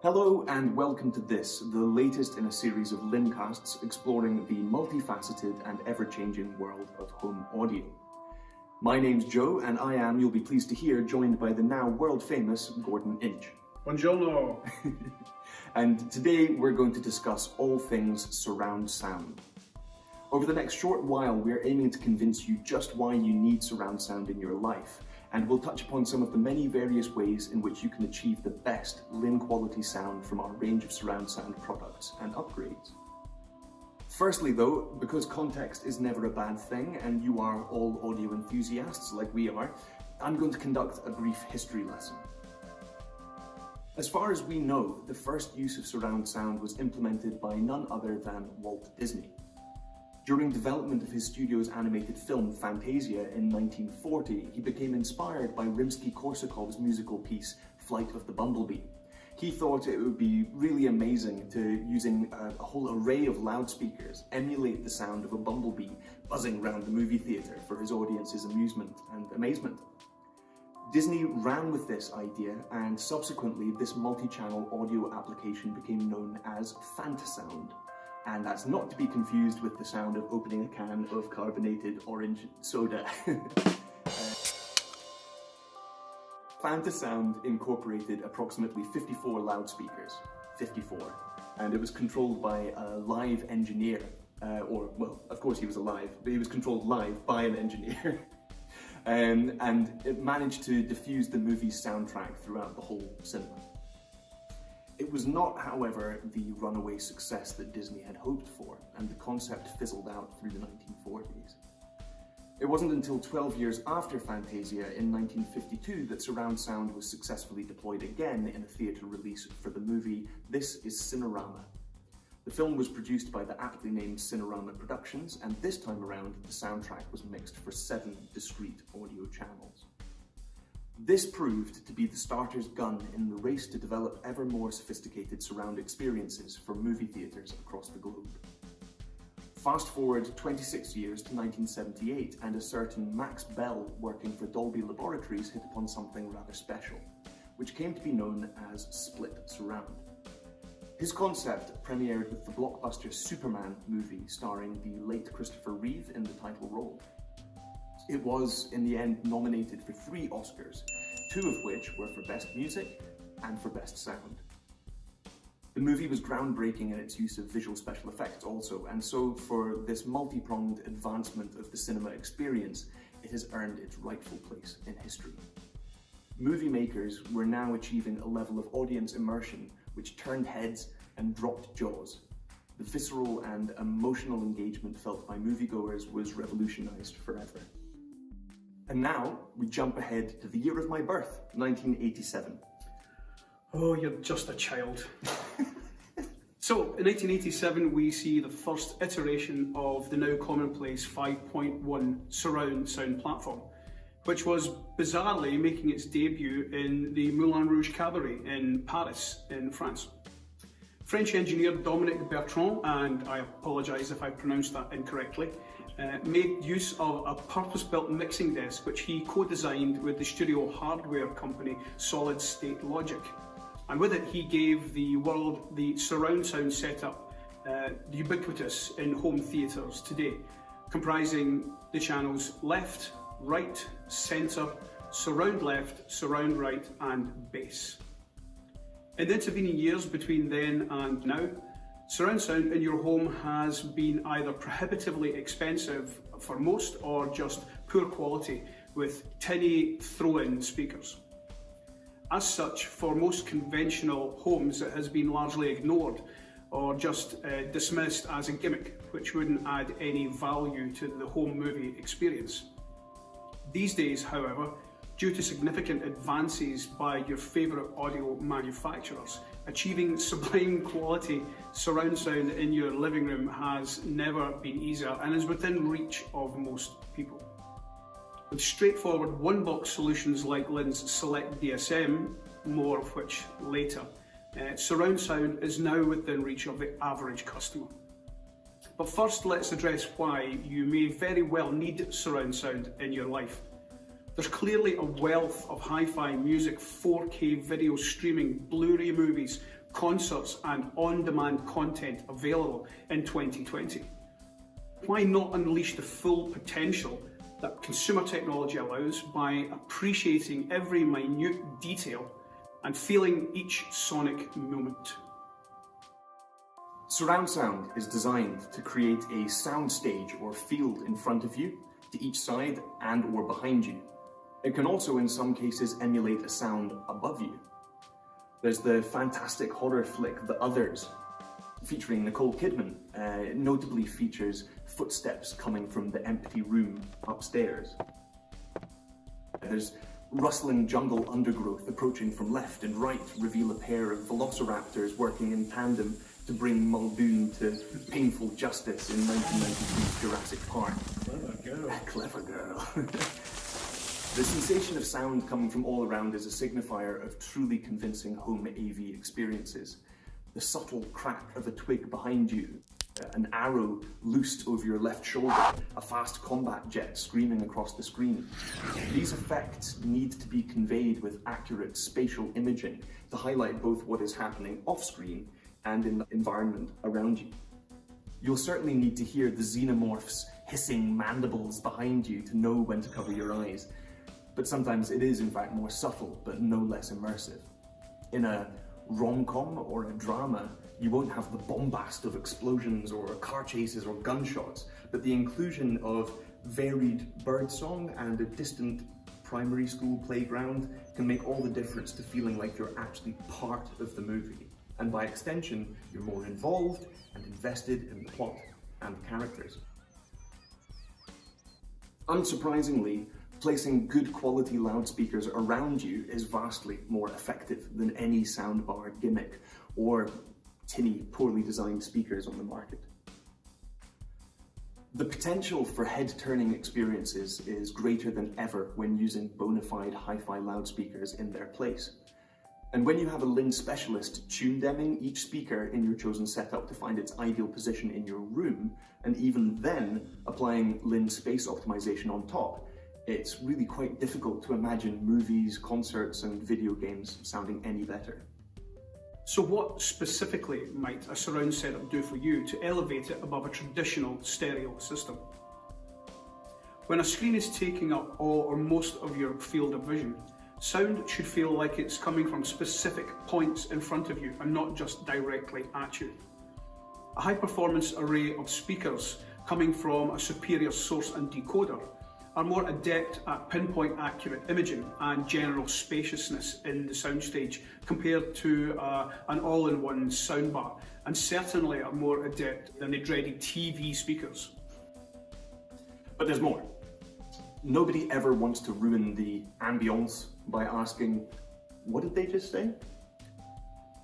Hello and welcome to this, the latest in a series of LinnCasts exploring the multifaceted and ever-changing world of home audio. My name's Joe and I am, you'll be pleased to hear, joined by the now world-famous Gordon Inch. Buongiorno! And today we're going to discuss all things surround sound. Over the next short while we're aiming to convince you just why you need surround sound in your life, and we'll touch upon some of the many various ways in which you can achieve the best Linn quality sound from our range of surround sound products and upgrades. Firstly though, because context is never a bad thing and you are all audio enthusiasts like we are, I'm going to conduct a brief history lesson. As far as we know, the first use of surround sound was implemented by none other than Walt Disney. During development of his studio's animated film Fantasia in 1940, he became inspired by Rimsky-Korsakov's musical piece Flight of the Bumblebee. He thought it would be really amazing to, using a whole array of loudspeakers, emulate the sound of a bumblebee buzzing around the movie theatre for his audience's amusement and amazement. Disney ran with this idea, and subsequently this multi-channel audio application became known as Fantasound. And that's not to be confused with the sound of opening a can of carbonated orange soda. Fantasound incorporated approximately 54 loudspeakers, 54, and it was controlled by a live engineer, well, of course he was alive, but he was controlled live by an engineer. And it managed to diffuse the movie's soundtrack throughout the whole cinema. It was not, however, the runaway success that Disney had hoped for, and the concept fizzled out through the 1940s. It wasn't until 12 years after Fantasia in 1952 that surround sound was successfully deployed again in a theatre release for the movie This is Cinerama. The film was produced by the aptly named Cinerama Productions, and this time around the soundtrack was mixed for 7 discrete audio channels. This proved to be the starter's gun in the race to develop ever more sophisticated surround experiences for movie theatres across the globe. Fast forward 26 years to 1978 and a certain Max Bell working for Dolby Laboratories hit upon something rather special, which came to be known as split surround. His concept premiered with the blockbuster Superman movie starring the late Christopher Reeve in the title role. It was, in the end, nominated for 3 Oscars, 2 of which were for Best Music and for Best Sound. The movie was groundbreaking in its use of visual special effects also, and so for this multi-pronged advancement of the cinema experience, it has earned its rightful place in history. Movie makers were now achieving a level of audience immersion which turned heads and dropped jaws. The visceral and emotional engagement felt by moviegoers was revolutionized forever. And now, we jump ahead to the year of my birth, 1987. Oh, you're just a child. So, in 1987 we see the first iteration of the now commonplace 5.1 surround sound platform, which was bizarrely making its debut in the Moulin Rouge Cabaret in Paris, in France. French engineer Dominique Bertrand, and I apologise if I pronounced that incorrectly, made use of a purpose-built mixing desk which he co-designed with the studio hardware company Solid State Logic. And with it he gave the world the surround sound setup ubiquitous in home theatres today, comprising the channels left, right, centre, surround left, surround right and bass. In the intervening years between then and now, surround sound in your home has been either prohibitively expensive for most or just poor quality with tinny throw-in speakers. As such, for most conventional homes it has been largely ignored or just dismissed as a gimmick which wouldn't add any value to the home movie experience. These days, however, due to significant advances by your favourite audio manufacturers, achieving sublime quality surround sound in your living room has never been easier and is within reach of most people. With straightforward one-box solutions like Linn's Select DSM, more of which later, surround sound is now within reach of the average customer. But first let's address why you may very well need surround sound in your life. There's clearly a wealth of hi-fi music, 4K video streaming, Blu-ray movies, concerts and on-demand content available in 2020. Why not unleash the full potential that consumer technology allows by appreciating every minute detail and feeling each sonic moment? Surround sound is designed to create a soundstage or field in front of you, to each side and or behind you. It can also in some cases emulate a sound above you. There's the fantastic horror flick The Others, featuring Nicole Kidman. It notably features footsteps coming from the empty room upstairs. There's rustling jungle undergrowth approaching from left and right reveal a pair of velociraptors working in tandem to bring Muldoon to painful justice in 1992's Jurassic Park. Clever girl. Clever girl. The sensation of sound coming from all around is a signifier of truly convincing home AV experiences. The subtle crack of a twig behind you, an arrow loosed over your left shoulder, a fast combat jet screaming across the screen. These effects need to be conveyed with accurate spatial imaging to highlight both what is happening off-screen and in the environment around you. You'll certainly need to hear the xenomorph's hissing mandibles behind you to know when to cover your eyes. But sometimes it is in fact more subtle, but no less immersive. In a rom-com or a drama, you won't have the bombast of explosions or car chases or gunshots, but the inclusion of varied birdsong and a distant primary school playground can make all the difference to feeling like you're actually part of the movie. And by extension, you're more involved and invested in the plot and the characters. Unsurprisingly, placing good quality loudspeakers around you is vastly more effective than any soundbar gimmick or tinny, poorly designed speakers on the market. The potential for head-turning experiences is greater than ever when using bona fide hi-fi loudspeakers in their place. And when you have a Linn specialist tune-demming each speaker in your chosen setup to find its ideal position in your room, and even then applying Linn space optimization on top, it's really quite difficult to imagine movies, concerts and video games sounding any better. So what specifically might a surround setup do for you to elevate it above a traditional stereo system? When a screen is taking up all or most of your field of vision, sound should feel like it's coming from specific points in front of you and not just directly at you. A high-performance array of speakers coming from a superior source and decoder are more adept at pinpoint accurate imaging and general spaciousness in the soundstage compared to an all-in-one soundbar, and certainly are more adept than the dreaded TV speakers. But there's more. Nobody ever wants to ruin the ambience by asking, what did they just say?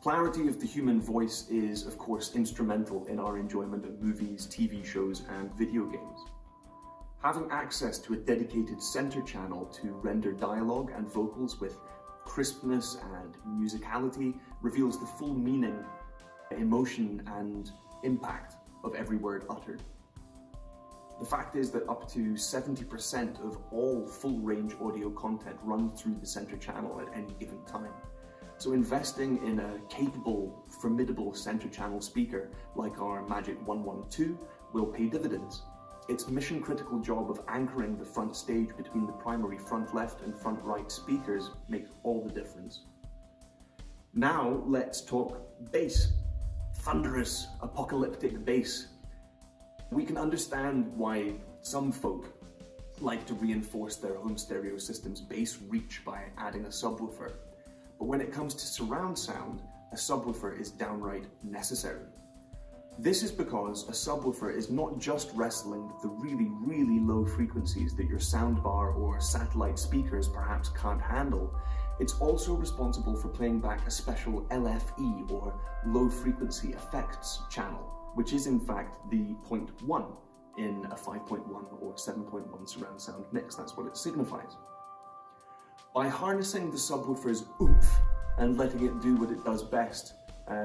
Clarity of the human voice is, of course, instrumental in our enjoyment of movies, TV shows, and video games. Having access to a dedicated center channel to render dialogue and vocals with crispness and musicality reveals the full meaning, emotion, and impact of every word uttered. The fact is that up to 70% of all full-range audio content runs through the center channel at any given time. So investing in a capable, formidable center channel speaker like our Magic 112 will pay dividends. Its mission-critical job of anchoring the front stage between the primary front left and front right speakers makes all the difference. Now let's talk bass. Thunderous, apocalyptic bass. We can understand why some folk like to reinforce their home stereo system's bass reach by adding a subwoofer. But when it comes to surround sound, a subwoofer is downright necessary. This is because a subwoofer is not just wrestling with the really, really low frequencies that your soundbar or satellite speakers perhaps can't handle. It's also responsible for playing back a special LFE or low frequency effects channel, which is in fact the 0.1 in a 5.1 or 7.1 surround sound mix. That's what it signifies. By harnessing the subwoofer's oomph and letting it do what it does best,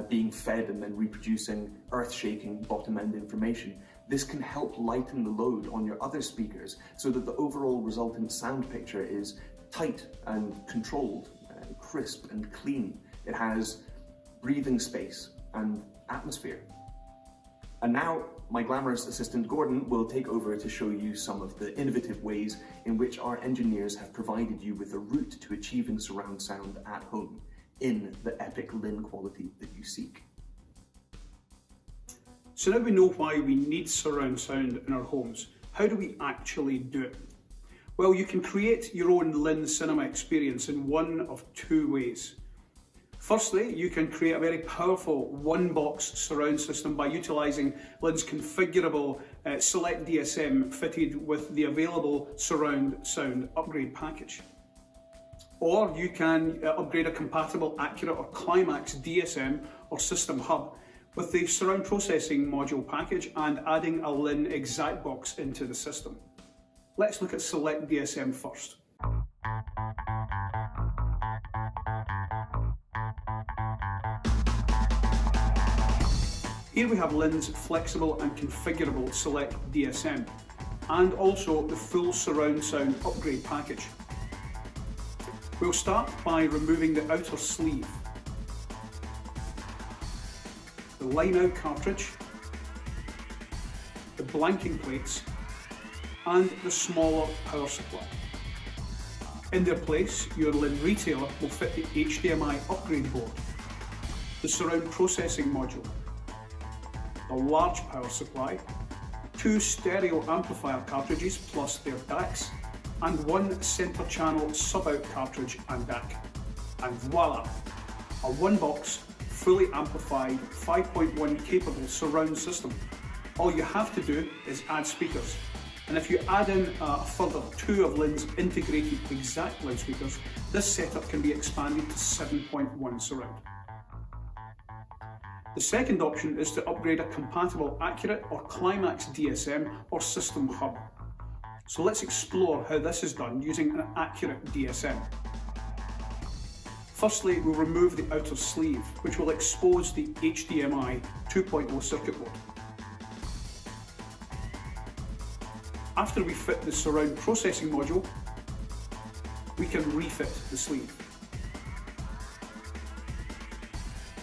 being fed and then reproducing earth-shaking bottom-end information. This can help lighten the load on your other speakers so that the overall resultant sound picture is tight and controlled, crisp and clean. It has breathing space and atmosphere. And now my glamorous assistant Gordon will take over to show you some of the innovative ways in which our engineers have provided you with a route to achieving surround sound at home in the epic Linn quality that you seek. So now we know why we need surround sound in our homes. How do we actually do it? Well, you can create your own Linn cinema experience in one of two ways. Firstly, you can create a very powerful one-box surround system by utilising Linn's configurable Select DSM fitted with the available surround sound upgrade package. Or you can upgrade a compatible Accurate or Climax DSM or System Hub with the surround processing module package and adding a Linn exact box into the system. Let's look at Select DSM first. Here we have Linn's flexible and configurable Select DSM and also the full surround sound upgrade package. We'll start by removing the outer sleeve, the line out cartridge, the blanking plates and the smaller power supply. In their place, your Linn retailer will fit the HDMI upgrade board, the surround processing module, a large power supply, 2 stereo amplifier cartridges plus their DACs, and 1 centre channel sub-out cartridge and DAC. And voila! A one-box, fully amplified, 5.1 capable surround system. All you have to do is add speakers. And if you add in a further 2 of Linn's integrated exact loudspeakers, this setup can be expanded to 7.1 surround. The second option is to upgrade a compatible Accurate or Climax DSM or System Hub. So let's explore how this is done using an Accurate DSM. Firstly, we'll remove the outer sleeve, which will expose the HDMI 2.0 circuit board. After we fit the surround processing module, we can refit the sleeve.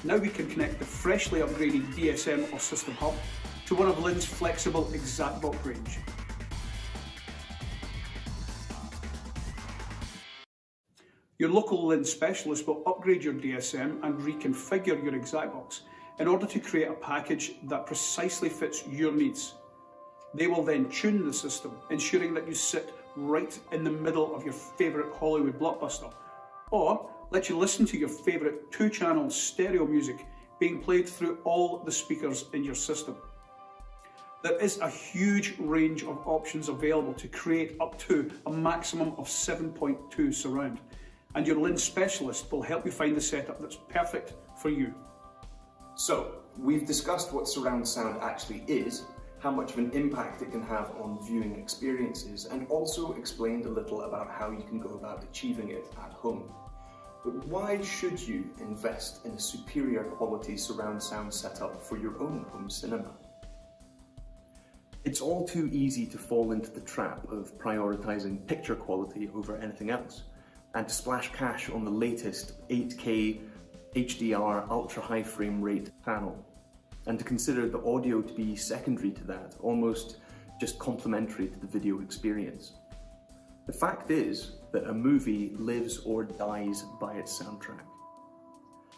Now we can connect the freshly upgraded DSM or System Hub to one of Linn's flexible exact box range. Your local Linn specialist will upgrade your DSM and reconfigure your exact box in order to create a package that precisely fits your needs. They will then tune the system, ensuring that you sit right in the middle of your favourite Hollywood blockbuster, or let you listen to your favourite 2-channel stereo music being played through all the speakers in your system. There is a huge range of options available to create up to a maximum of 7.2 surround, and your Linn specialist will help you find the setup that's perfect for you. So, we've discussed what surround sound actually is, how much of an impact it can have on viewing experiences, and also explained a little about how you can go about achieving it at home. But why should you invest in a superior quality surround sound setup for your own home cinema? It's all too easy to fall into the trap of prioritizing picture quality over anything else, and to splash cash on the latest 8K HDR ultra high frame rate panel, and to consider the audio to be secondary to that, almost just complementary to the video experience. The fact is that a movie lives or dies by its soundtrack.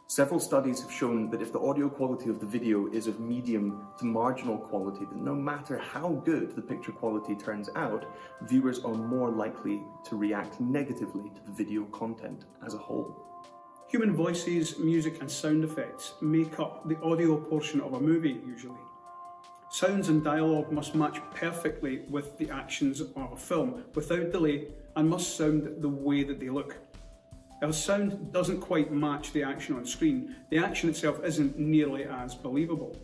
Several studies have shown that if the audio quality of the video is of medium to marginal quality, then no matter how good the picture quality turns out, viewers are more likely to react negatively to the video content as a whole. Human voices, music and sound effects make up the audio portion of a movie usually. Sounds and dialogue must match perfectly with the actions of a film without delay and must sound the way that they look. If a sound doesn't quite match the action on screen, the action itself isn't nearly as believable.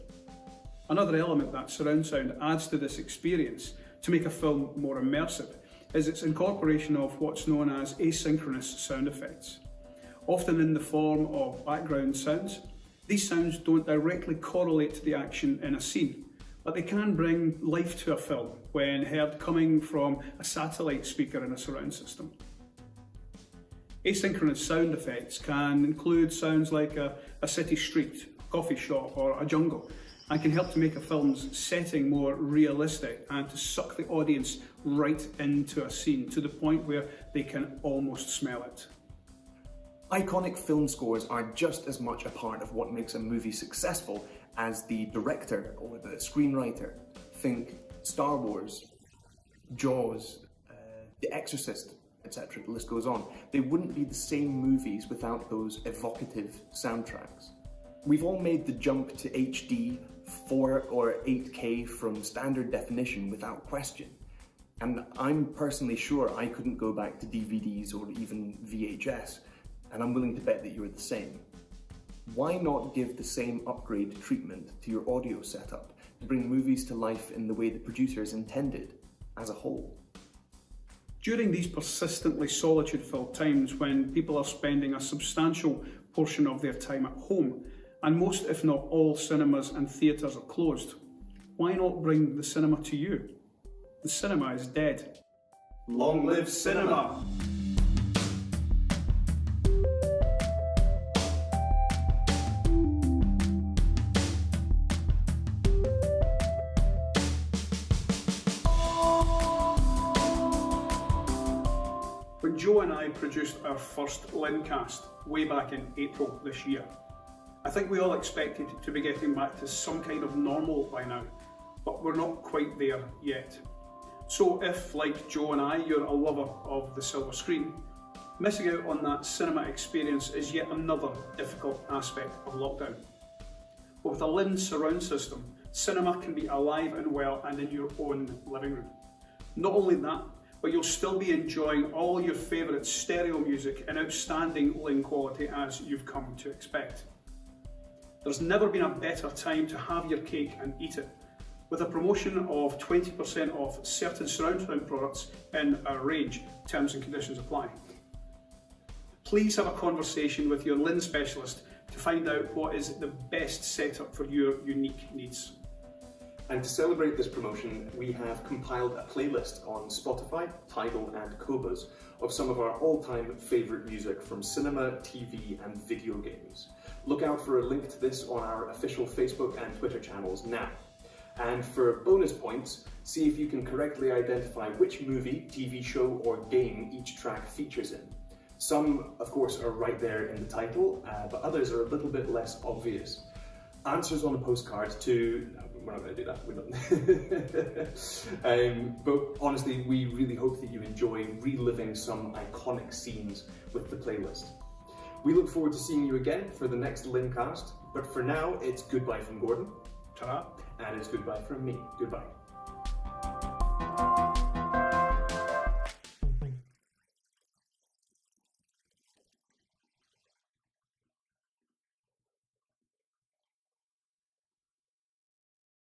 Another element that surround sound adds to this experience to make a film more immersive is its incorporation of what's known as asynchronous sound effects. Often in the form of background sounds, These sounds don't directly correlate to the action in a scene, but they can bring life to a film when heard coming from a satellite speaker in a surround system. Asynchronous sound effects can include sounds like a city street, a coffee shop or a jungle, and can help to make a film's setting more realistic and to suck the audience right into a scene to the point where they can almost smell it. Iconic film scores are just as much a part of what makes a movie successful as the director or the screenwriter. Think Star Wars, Jaws, The Exorcist, etc. The list goes on. They wouldn't be the same movies without those evocative soundtracks. We've all made the jump to HD, 4 or 8K from standard definition without question. And I'm personally sure I couldn't go back to DVDs or even VHS, and I'm willing to bet that you're the same. Why not give the same upgrade treatment to your audio setup to bring movies to life in the way the producers intended as a whole? During these persistently solitude-filled times when people are spending a substantial portion of their time at home, and most if not all cinemas and theatres are closed, why not bring the cinema to you? The cinema is dead. Long live cinema! When Joe and I produced our first LinnCast way back in April this year, I think we all expected to be getting back to some kind of normal by now, but we're not quite there yet. So if, like Joe and I, you're a lover of the silver screen, missing out on that cinema experience is yet another difficult aspect of lockdown. But with a Linn surround system, cinema can be alive and well and in your own living room. Not only that, but you'll still be enjoying all your favourite stereo music in outstanding Linn quality as you've come to expect. There's never been a better time to have your cake and eat it, with a promotion of 20% off certain surround sound products in our range. Terms and conditions apply. Please have a conversation with your Linn specialist to find out what is the best setup for your unique needs. And to celebrate this promotion, we have compiled a playlist on Spotify, Tidal and Qobuz of some of our all-time favourite music from cinema, TV and video games. Look out for a link to this on our official Facebook and Twitter channels now. And for bonus points, see if you can correctly identify which movie, TV show or game each track features in. Some, of course, are right there in the title, but others are a little bit less obvious. Answers on a postcard to... No, we're not going to do that, we're not. But honestly, we really hope that you enjoy reliving some iconic scenes with the playlist. We look forward to seeing you again for the next LinnCast, but for now, it's goodbye from Gordon. Ta-ra. And it's goodbye from me. Goodbye.